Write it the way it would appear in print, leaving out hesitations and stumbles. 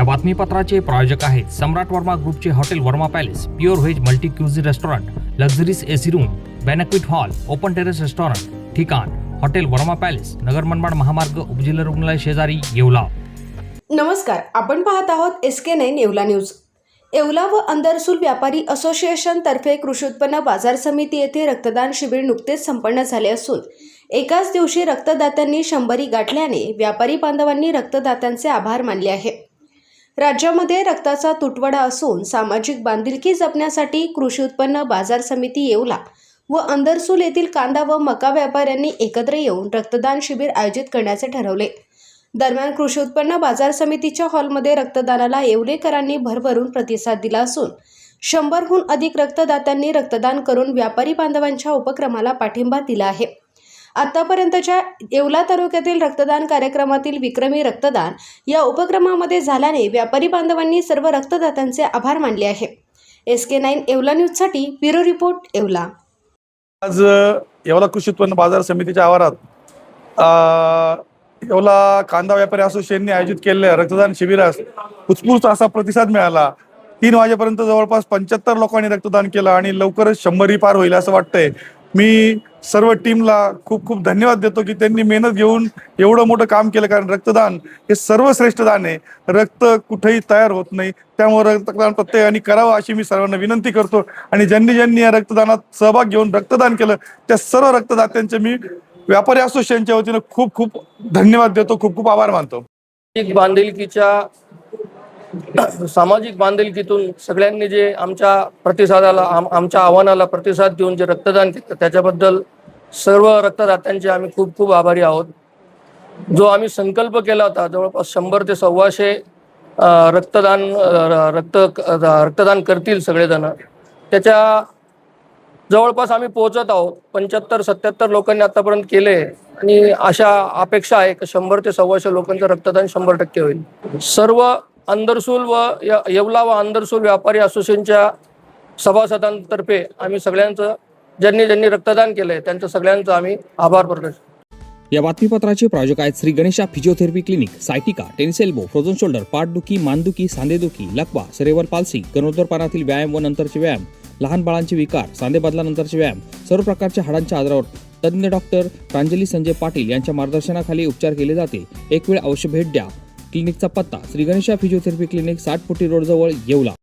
या बातमीपत्राचे प्रायोजक आहेत सम्राट वर्मा ग्रुपचे hotel Verma palace, pure veg multi cuisine restaurant, luxuries AC room, banquet hall, open terrace restaurant, ठिकाण हॉटेल वर्मा पॅलेस, नगर मनमाड महामार्ग, उपजिल्हा रुग्णालय शेजारी, येवला। नमस्कार, आपण पाहत आहोत SK9 येवला न्यूज। येवला व अंदरसूल व्यापारी असोसिएशन तर्फे कृषी उत्पन्न बाजार समिती येथे रक्तदान शिबिर नुकतेच संपन्न झाले असून एकाच दिवशी रक्तदात्यांनी 100 गाठल्याने व्यापारी बांधवांनी रक्तदात्यांचे आभार मानले आहे। राज्यामध्ये रक्ताचा तुटवडा असून सामाजिक बांधिलकी जपण्यासाठी कृषी उत्पन्न बाजार समिती येवला व अंदरसूल येथील कांदा व मका व्यापाऱ्यांनी एकत्र येऊन रक्तदान शिबिर आयोजित करण्याचे ठरवले। दरम्यान कृषी उत्पन्न बाजार समितीच्या हॉलमध्ये रक्तदानाला येवलेकरांनी भरभरून प्रतिसाद दिला असून 100हून अधिक रक्तदात्यांनी रक्तदान करून व्यापारी बांधवांच्या उपक्रमाला पाठिंबा दिला आहे। आतापर्यंतच्या येवला तालुक्यातील रक्तदान कार्यक्रमातील विक्रमी रक्तदान या उपक्रमामध्ये झाल्याने व्यापारी बांधवांनी सर्व रक्तदात्यांचे आभार मानले आहे। SK9 येवला न्यूजसाठी ब्युरो रिपोर्ट येवला। आज येवला कृषी उत्पन्न बाजार समितीच्या आवारात येवला कांदा व्यापारी असोसिएशनने आयोजित केलेल्या रक्तदान शिबिरास उत्स्फूर्त असा प्रतिसाद मिळाला। 3 वाजेपर्यंत जवळपास 75 लोकांनी रक्तदान केलं आणि लवकरच 100 पार होईल असं वाटतंय। मी सर्व टीमला खूप खूप धन्यवाद देतो की त्यांनी मेहनत घेऊन एवढं मोठं काम केलं, कारण रक्तदान हे सर्वश्रेष्ठ दान आहे। रक्त कुठेही तयार होत नाही, त्यामुळे रक्तदान प्रत्येकाने करावं अशी मी सर्वांना विनंती करतो। आणि ज्यांनी या रक्तदानात सहभाग घेऊन रक्तदान केलं त्या सर्व रक्तदात्यांचे मी व्यापारी असोसिएशनच्या वतीने खूप खूप धन्यवाद देतो, खूप खूप आभार मानतो। सामाजिक बांधिलकीतून सगळ्यांनी जे आमच्या प्रतिसादाला आमच्या आव्हानाला प्रतिसाद देऊन जे रक्तदान केलं त्याच्याबद्दल सर्व रक्तदात्यांचे आम्ही खूप खूप आभारी आहोत। जो आम्ही संकल्प केला होता जवळपास 100 ते 125 रक्तदान करतील सगळेजण, त्याच्या जवळपास आम्ही पोहोचत आहोत। 75-77 लोकांनी आतापर्यंत केले आणि अशा अपेक्षा आहे की 100 ते 125 लोकांचं रक्तदान 100% होईल। सर्व अंदरसूल व येवला व अंदरसूल व्यापारी असोसिएशनच्या सभासदांतर्फे आम्ही सगळ्यांचं ज्यांनी रक्तदान केलंय त्यांचं सगळ्यांचं आम्ही आभार प्रकट। या बातमीपत्राचे प्रायोजक आहेत Shri Ganesha physiotherapy clinic, sciatica, tennis elbow, frozen shoulder, पाठदुखी, मानदुखी, सांधेदुखी, लकवा, सेरेब्रल पाल्सी, गरोदरपणातील व्यायाम व नंतरचे व्यायाम, लहान बाळांचे विकार, सांधे बदलानंतरचे व्यायाम, सर्व प्रकारच्या हाडांच्या आजारावर तज्ञ डॉक्टर प्रांजली संजय पाटील यांच्या मार्गदर्शनाखाली उपचार केले जाते। एक वेळ अवश्य भेट द्या। क्लिनिकचा पत्ता श्री गणेशा फिजिओथेरपी क्लिनिक, 60 फुटी रोड जवळ, येवला।